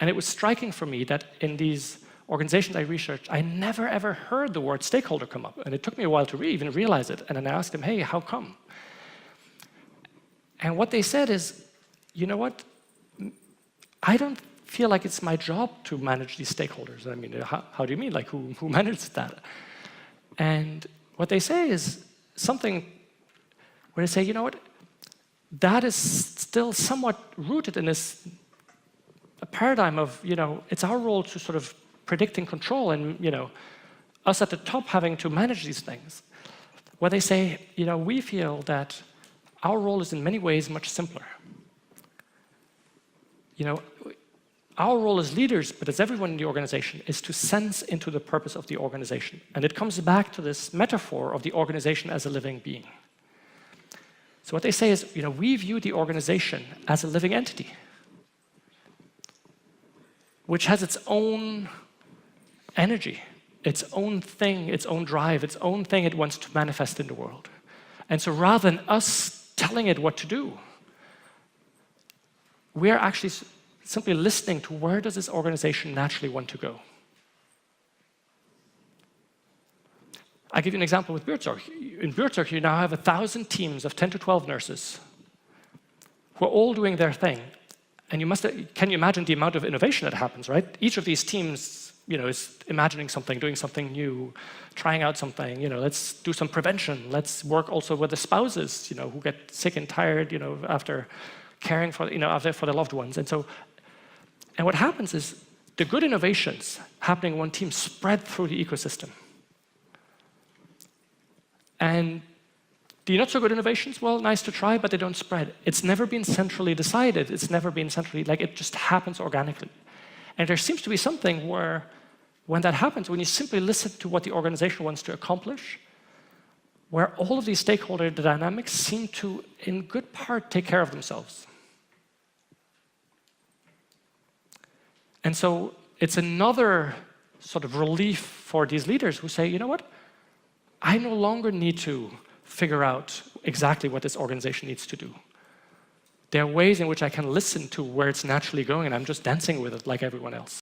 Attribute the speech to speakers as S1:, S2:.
S1: And it was striking for me that in these organizations I researched, I never ever heard the word stakeholder come up. And it took me a while to even realize it. And then I asked them, hey, how come? And what they said is, you know what? I don't feel like it's my job to manage these stakeholders. I mean, how do you mean? Like, who manages that? And what they say is something where they say, you know what? That is still somewhat rooted in this paradigm of, it's our role to sort of predict and control, and, us at the top having to manage these things. Where they say, we feel that our role is in many ways much simpler. Our role as leaders, but as everyone in the organization, is to sense into the purpose of the organization. And it comes back to this metaphor of the organization as a living being. So what they say is, we view the organization as a living entity, which has its own energy, its own thing, its own drive, its own thing it wants to manifest in the world. And so rather than us telling it what to do, we're actually simply listening to where does this organization naturally want to go. I'll give you an example with Buurtzorg. In Buurtzorg, you now have 1,000 teams of 10 to 12 nurses who are all doing their thing. And can you imagine the amount of innovation that happens, right? Each of these teams, is imagining something, doing something new, trying out something, let's do some prevention. Let's work also with the spouses, who get sick and tired, after caring for, for their loved ones. And what happens is the good innovations happening in one team spread through the ecosystem. And the not so good innovations, well, nice to try, but they don't spread. It's never been centrally decided. It's never been centrally, it just happens organically. And there seems to be something where, when that happens, when you simply listen to what the organization wants to accomplish, where all of these stakeholder dynamics seem to, in good part, take care of themselves. And so it's another sort of relief for these leaders who say, you know what? I no longer need to figure out exactly what this organization needs to do. There are ways in which I can listen to where it's naturally going, and I'm just dancing with it like everyone else.